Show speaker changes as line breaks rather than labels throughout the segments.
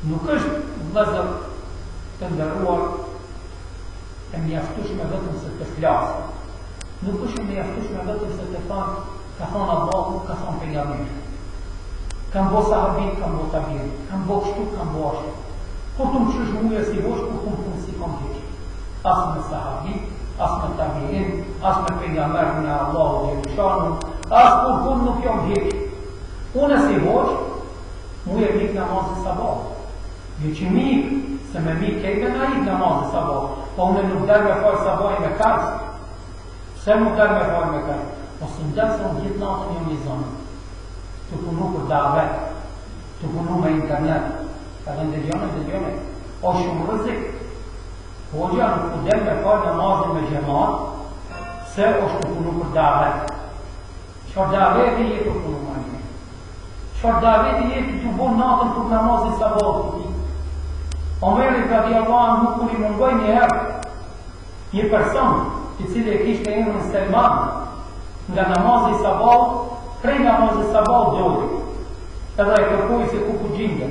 Nuk është vëllezër të nderuar e mjaftueshme vetëm se të flasë. Nuk është e mjaftueshme vetëm se të thonë, ka thonë Allahu, ka thonë pejgamberi. Kam bo sahabit, kam bo tabiin, kam bo kështu, kam bo ashtu. Kur të më qysh muja si vosh, kur të më punë si kom heq. As me sahabit, as me tabiin, as me pejgamberin e Allahu dhe Gjellëshanu, as kur punë nuk jom heq. Unë si vosh, muja mik namazin sabah. Një që mik, se me mik kejme na ik namazin sabah. Po unë nuk der me farë sabah me kars. Pse nuk der me farë me kars? Ose në der se unë gjithë natën jom një zonë. Të punu për davet, të punu me internet, edhe ndëgjone, o shumë rëzik. Hoxha nuk të dem me farë namazin me gjemat, se është të punu për davet. Qëfar daveti jetë të punu ma një? Qëfar daveti jetë të bon natën për namazin sabah të ti? Omerit radiallahu anhu nuk kur i mungoj një herë, një person, i cili e kishte emrin Selman, nga namazin sabah, prej namazin sabah dori, edhe e kërkoj se ku gjinde,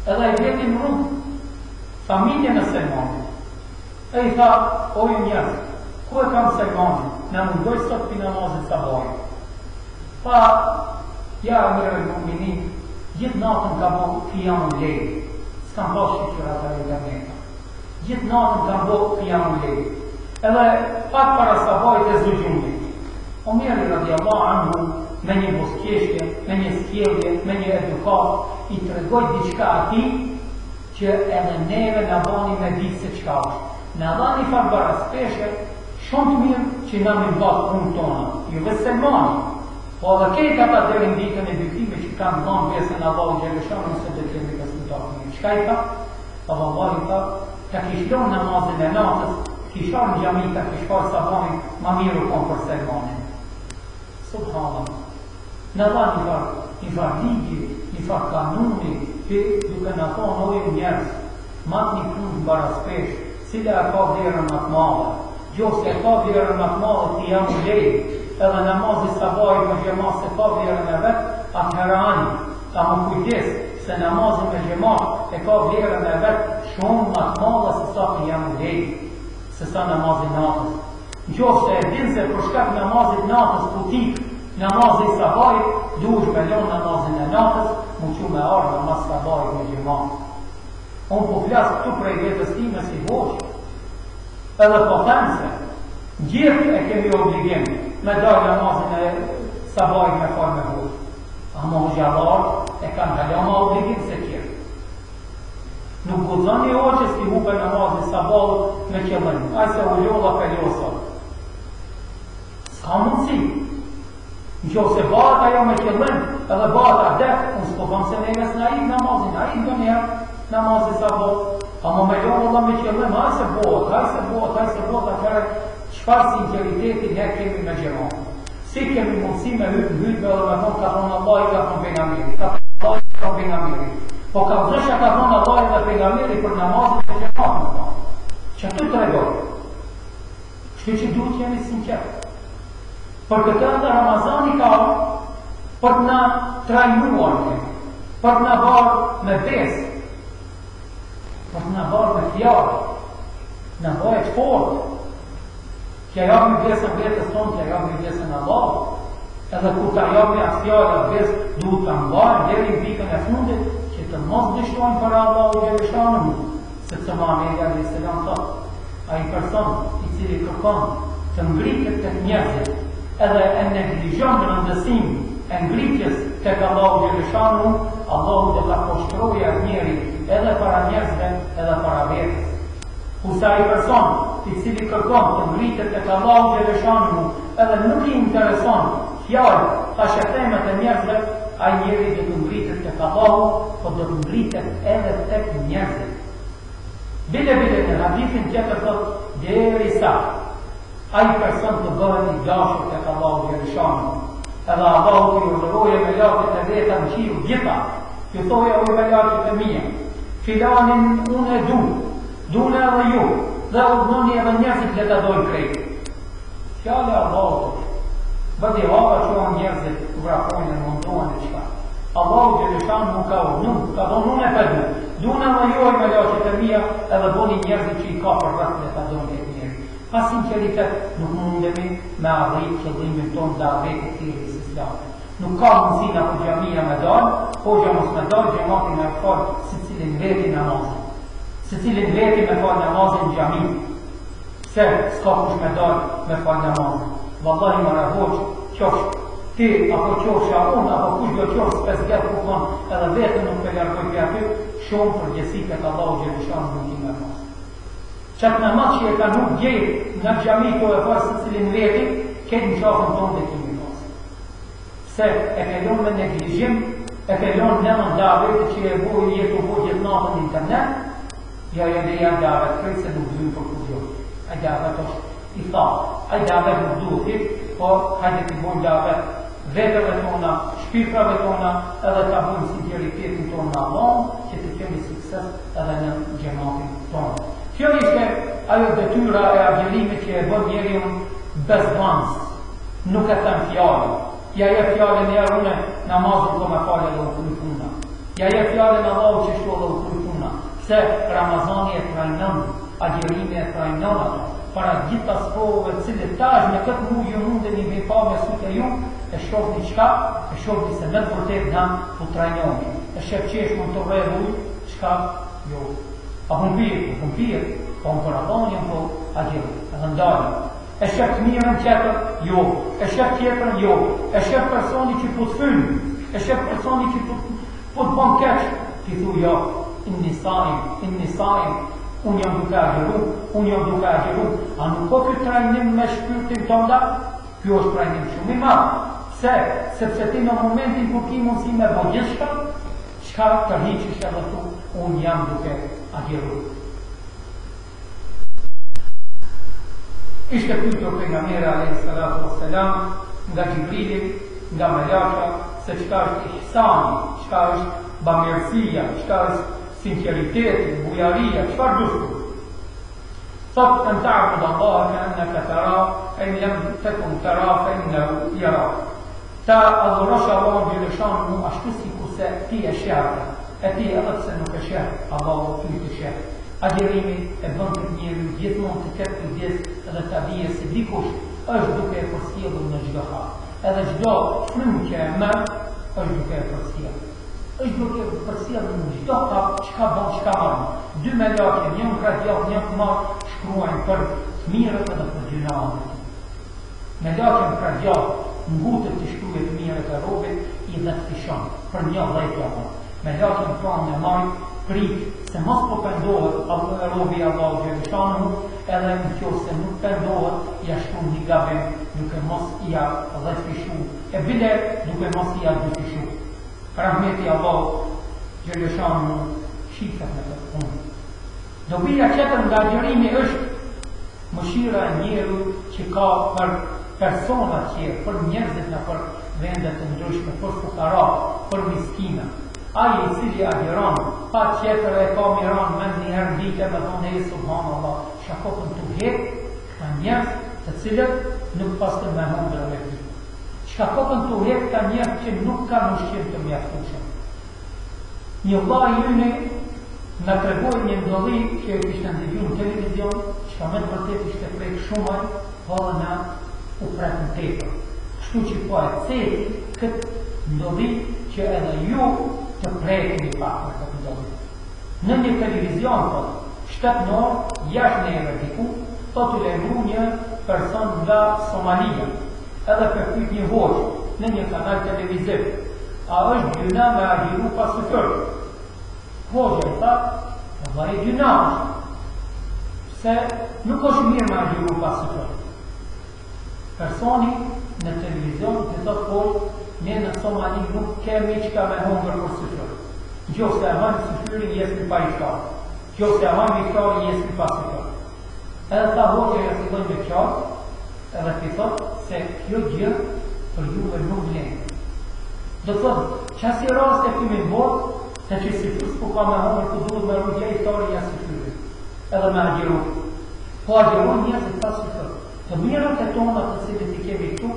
edhe e vjeti në rrugë, familjen e Selmanit. E i tha, o ju njerëz, ku e kam Selmanit, në mungoj sot për namazin sabah. Tha, ja mire mu'minin, gjithë natën ka bo qiyamul lejl, s'kam bo shqyqyra të legameta. Gjithë natën ka bo qiyamul lejl, edhe pak para sabahit e zgjumit. Omeri radiallahu anhu, me një boskeshje, me një skjellje, me një edukat, i tregoj diçka ati që edhe neve në bani me ditë se qka është. Në dhani farbara speshe, shumë të mirë që në më batë punë tona, ju dhe Selmani. Po edhe kejtë ata dhe ditën e dykime që kanë dhanë besën Allahu Gjellëshanu se dhe kemi kësë të takë. Qka i tha? Allahu i tha, ka kishton namazin e natës, kishar në gjami, ka kishfar sabanin, ma miru konë për Selmanin. Subhanallah. Në dha një farë ligji, një farë kanuni, që duke në thonë ojë njerës, matë një punë në baraspesh, cile e ka vlerën më të madhe. Jo se ka vlerën më të madhe të jam u lejë, edhe namazin sabahit me gjemat se ka vlerën e vetë, atëherë ani, ta më kujtes se namazin me gjemat e ka vlerën e vetë shumë më të madhe se sa të jam u lejë, se sa namazin natës. Jo se e din se për shkak namazit natës putik, namazin sabahit, duhesh me lon namazin e natës, mu që me arë namaz sabahit me gjemat. Unë po flasë këtu prej vetës time si voqë, edhe po them se gjithë e kemi obligim me dalë namazin e sabahit me farë me voqë. Ama u gjallar e kanë halama obligim se kjerë. Nuk guzon një hoqës ki hupe namazin sabahit me qëllën, ajse u ljolla peljosa. S'ka mundësi. Në që se bat ajo me qëllën, edhe bat adek, unë s'po kam se neves në ajit namazin, ajit do njerë namazin sabot, ama me ljonë Allah me qëllën, hajse bot, atëherë qëfar sinceriteti ne kemi me gjeronë. Si kemi mundësi me hytë dhe me thonë ka thonë Allah i ka thonë pengamiri, ka thonë Allah i ka thonë pengamiri. Po ka vëshja ka thonë Allah i dhe pengamiri për namazin me gjeronë në thonë. Që tu të regojë. Kështu që duhet jemi sinqerë. Për këtë edhe Ramazani ka për të na trajnuar kemi, për të na barë me besë, për të na barë me fjallë, në bëjt fortë, kja jabë me besën vetës tonë, kja jabë me besën Allah, edhe kur ta jabë me atë fjallë atë besë, duhet të mbarë deri në pikën e fundit, që të mos dështojnë për Allahu Gjellëshanu, se të Muhamedi alayhis salam thotë, ai person i cili kërkon të ngritet tek njerëzit, edhe e neglijon rëndësim e ngritjes tek Allahu Gjellëshanu, Allahu do ta poshtrojë atë njeri edhe para njerëzve, edhe para vetes. Kurse ai person i cili kërkon të ngritet tek Allahu Gjellëshanu, edhe nuk i intereson fjalë tashetemet e njerëzve, ai njeri do të ngritet tek Allahu, po do të ngritet edhe tek njerëzit. Bile në hadithin tjetër thotë, derisa ai person të bëhet i dashur tek Allahu Gjellëshanu, edhe Allahu të urdhërojë me lakët e veta në qiell gjitha, ju thojë o me lakët e mia, filanin unë e dune edhe ju, dhe urdhëroni edhe njerëzit le ta dojnë krejt. Fjala e Allahut, bëdi hapa që njerëzit vrapojnë e mundohen e qka. Allahu Gjeleshan nuk ka unë, ka thonë unë e përdu. Duna më joj me laqet e mija edhe boni njerëzit që i ka për rrët me ta doni e njerëzit. Pa sinceritet nuk mundemi me arrit qëllimin tonë dhe arrit e thirrjes islame. Nuk ka mundësi nga për gjamia me dalë, hoxha mos me dalë, gjemati me falë si cilin veti namazin. Si cilin veti me falë namazin në gjami. Se s'ka kush me dalë me falë namazin. Vallahi më rëhoqë, qosh ti, apo qosha unë, apo kush do qosh s'pesget ku konë, edhe vetën nuk pe largoj për aty, shumë përgjësiket Allahu Gjeleshan nuk i me pasë. Qatë namaz që e ka nuk gjejë nga gjami të e pasë si cilin veti, këtë në qafën tonë dhe kimi pasë. Se e kellon me neglijim, e kellon në davet që e bojë jetë u bojë jetë natën në internet, ja e dhe janë davet kërë se nuk dhujë për kërgjoj. A davet është i tha, a davet nuk duhet, po hajde të bojë davet vetëve tona, shpifrave tona, edhe të bojmë sinceritetin tonë në Allah, që të kemi sukses edhe në gjematin tonë. Kjo ishte ajo detyra e agjerimit që e bën njeri unë bezvans, nuk e them fjallë. Ja je fjallën e arune, namazën ko me falë dhe u kujtuna. Ja je fjallën Allahu që shto dhe u kujtuna. Se Ramazani e trajnën, agjerimi e trajnën ato. Para gjitha sprovëve cilë tash në këtë mujë ju mundeni me pa me sytë ju, e shofni qka, e shofni se me të vërtet në po trajnoni. E shef qesh mund të rrë ujë, qka, jo. A humpirë, po më për Allahën po agjeru, edhe ndalë. E shef të mirën tjetër, jo. E shef tjetërën, jo. E shef personi që po të fyllë, e shef personi që po të bën keq, ti thu jo, inni sajim, unë jam duke agjeru, a nuk po këtë trajnim me shpyrtin tonda, kjo është trajnim shumë i madh. Sepse ti në momentin kur ki mundësi me bo gjithshka, qka të rriqisht edhe tu, unë jam duke agjeru. Ishte pytur për nga mire a.s. nga Gjibrili, nga Melaka, se qka është ihsani, qka është bamirësia, qka është sinceriteti, bujaria, qëfar dushtu? Thot, në ta'bud Allah ka ennaka tara, e në lem tekun tara, fe innehu jara. Ta adhurosh Allah Gjeleshan mu ashtu si kurse ti e shërë, e ti edhe pse nuk e shërë, Allah o ty të shërë. Agjerimi e bënd të njëri gjithmonë të ketë të vjesë edhe të dhije se dikush është duke e përskjelur në çdo hap. Edhe çdo frymë që e merr është duke e përskjelur. Është duke e përskjelur në çdo hap çka bën, çka marr. Dy melaqe, një radial, një kumar shkruajnë për të mirët edhe për gjunat. Melaqen radial ngutet të shkruajë të mirët e robit i dhe të fishon për një 10 javë. Melaqen pranë e marr prit se mos po pendohet robi Allahu Gjeleshanu, edhe në kjo se nuk pendohet, ja shkru një gabim, duke mos ia dhe fishu, e bile duke mos ia dhe fishu. Rahmeti Allahu Gjeleshanu shifet në këtë punë. Dobija qëtër nga agjerimi është mëshira e njeru që ka për personat tjerë, për njerëzit në për vendet të ndryshme, për fukara, për miskina. Aji i cili agjeron, pa tjetër e ka miran me njëherë dike me thonë e subhanallah, shakopën të hek, ka njerëz të cilët nuk pas të me hondre me ti. Shakopën të hek ka njerëz që nuk ka në shqim të mjaftushëm. Një vllai yni në tregoj një ndodhi që e kishtë ndëgju në televizion, që ka me të vërtet ishte prejk shumaj, edhe na u prekën tepër. Kështu që po e ceti këtë ndodhi që edhe ju të prekin i pak në këtë ndodhi. Në një televizion, shtetënor, jashtë në e diku, të lejmru një person nga Somalia, edhe përpyt një hoqë në një kanal televiziv. A është gjuna me agjeru pasufër? Hoqë e tha, vëllai gjuna është, se nuk është mirë me agjeru pasufër. Personi në televizion të thotë hoqë, ne në Somali nuk kemi qka me hongër për syfër. Gjo se e hanë syfyrin, jesë pa i shkarë. Gjo se e hanë i shkarë, jesë pa syfër. Edhe ta hoqë e filloj me qarë, edhe të thotë se kjo gjë për juve nuk vlenë. Do të thotë, qasi rast e kimi në botë, se që syfër s'po ka me hongër të duhet me rrugja i shkarë, jesë syfyrin. Edhe me agjeru. Po agjeru njësë pa syfër. Të mirët e tona të cilit i kemi këtu,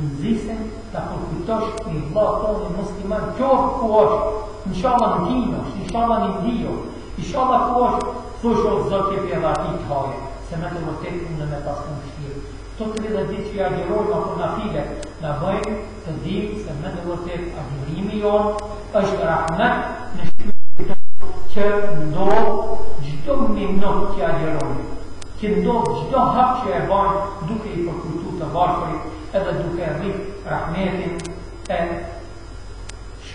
nëzisin të përkujtosh një vlla tonë musliman qoftë ku është, inshallah në Kinë është, inshallah në Indi është, inshallah ku është, thosh o Zot jepi edhe atij të haje, se me të vërtetë unë me pas të mëshirë. Këto 30 ditë që agjerojmë apo na file, na bëjmë të dimë se me të vërtetë agjerimi jonë është rahmet në shpirtin që ndodh çdo minut që agjerojmë, që ndodh çdo hap që e bëjmë duke i përkujtuar të varfërit edhe duke rrit rahmetin e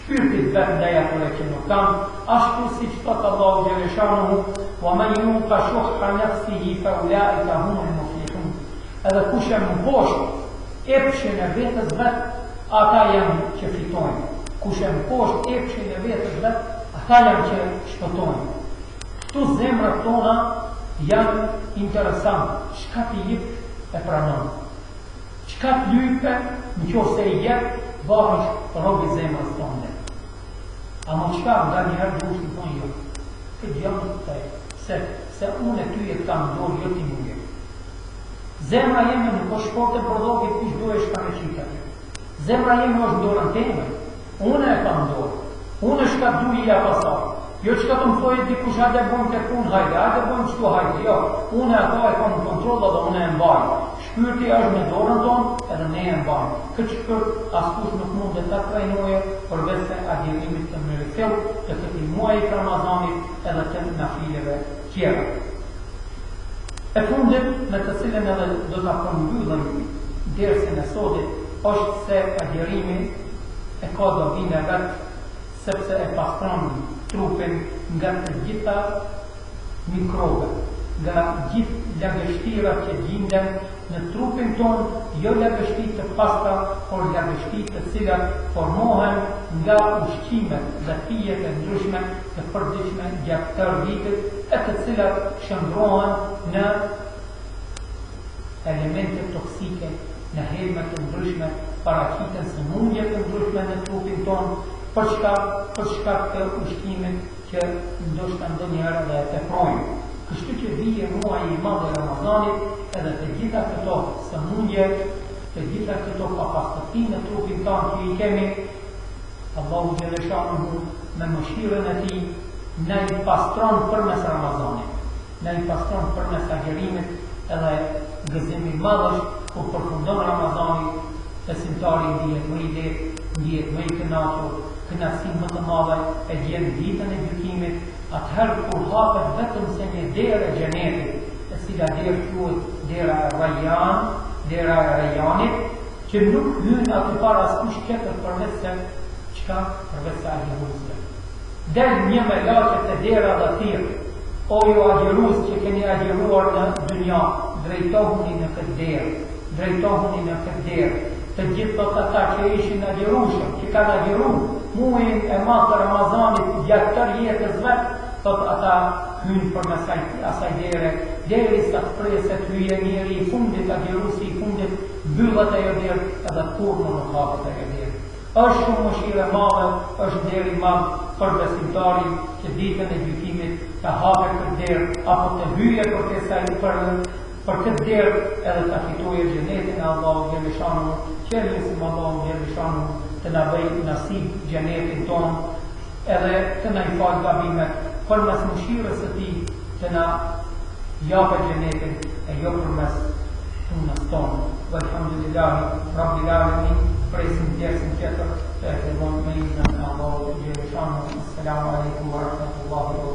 shpirtit vetë ndaj atyre që nuk kanë, ashtu siç thot Allahu xhaleshanuhu, wa man yuqa shuhha nafsihi fa ulaika humul muflihun. Edhe kush e mposht epshin e vetës vet, ata janë që fitojnë. Kush e mposht epshin e vetës vet, ata janë që shpëtojnë. Këtu zemrat tona janë interesant. Çka ti jep e pranon. Çka të lype, nëse i jep, bëhesh robi zemrës tonë. Ama çka nga njëherë duhet të thonë jo. Këtë jam të thej, se unë e ty e kam dorë, jo ti nuk e. Zemra jeme nuk është shporte për dhokit kush duhe shka me qita. Zemra jeme është dorën teme. Unë e kam dorë. Unë shka duhe i apasar. Jo që ka të më thojë dikush hajde bojmë të punë, hajde bojmë qëtu hajde. Jo, unë e ato e kam në kontrol dhe unë e mbajnë. Shpyrti është me dorën tonë edhe ne e mbajnë. Këtë shpyrt askush nuk mund dhe ta trajnoje përveç se agjerimit të mërëfil të këtij muaji të Ramazanit edhe të nafileve tjera. E fundit me të cilën edhe do ta përmbyllëm dersën e sotit është se agjerimi e ka dobinë e vet sepse e pastron trupin nga të gjitha mikrobe, nga gjithë lagështirat që gjenden në trupin ton, jo lagështi të pasta, por lagështi të cilat formohen nga ushqimet dhe pijet e ndryshme të përditshme gjatë tërë vitit, e të cilat shndrohen në elemente toksike, në helme të ndryshme, paraqiten sëmundje të ndryshme në trupin ton, për shkak të ushqimit që ndoshta ndonjëherë dhe e teprojnë. Kështu që vije muaji i madh i Ramazanit, edhe të gjitha këto sëmundje, të gjitha këto papastërti në trupin tonë që i kemi, Allahu xhaleshanuhu me mëshirën e tij na i pastron përmes Ramazanit, na i pastron përmes agjerimit, edhe gëzimi i madh është kur përfundon Ramazani, besimtari ndihet më i lehtë, ndihet më i kënaqur, kënaqësi më të madhe e gjen ditën e gjykimit, atëherë kur hapet vetëm se një derë e xhenetit, e cila derë quhet dera e Rayyan, dera e Rayyanit, që nuk hyn aty para askush tjetër përveç se çka përveç se agjeruesve. Del një me laqet e dera dhe thirr, o ju agjerues që keni agjeruar në dynja, drejtohuni në këtë derë, drejtohuni në këtë derë. Të gjithë ata që ishin agjerueshëm, që kanë agjeruar muajin e madh të Ramazanit gjatë tërë jetës vet, thot ata hynë përmes asaj dere, derisa të preset hyje njeri i fundit, agjeruesi i fundit, mbyllet ajo derë edhe kurrë nuk hapet ajo derë. Është shumë mëshirë e madhe, është derë i madh për besimtarin që ditën e gjykimit të hapet këtë derë apo të hyje për këtë derë edhe të fitojë xhenetin e Allahu xhaleshanuhu, që lutim Allahu xhaleshanuhu të na bëjë nasib xhenetin tonë, edhe të na i falë gabimet, përmes mëshirës së tij të na japë xhenetin e jo përmes punës tonë. Walhamdulillahi rabbil alamin. Presim dersin tjetër, të fillon me iznin e Allahu xhaleshanuhu. Assalamu alaikum wa rahmatullahi wa barakatuh.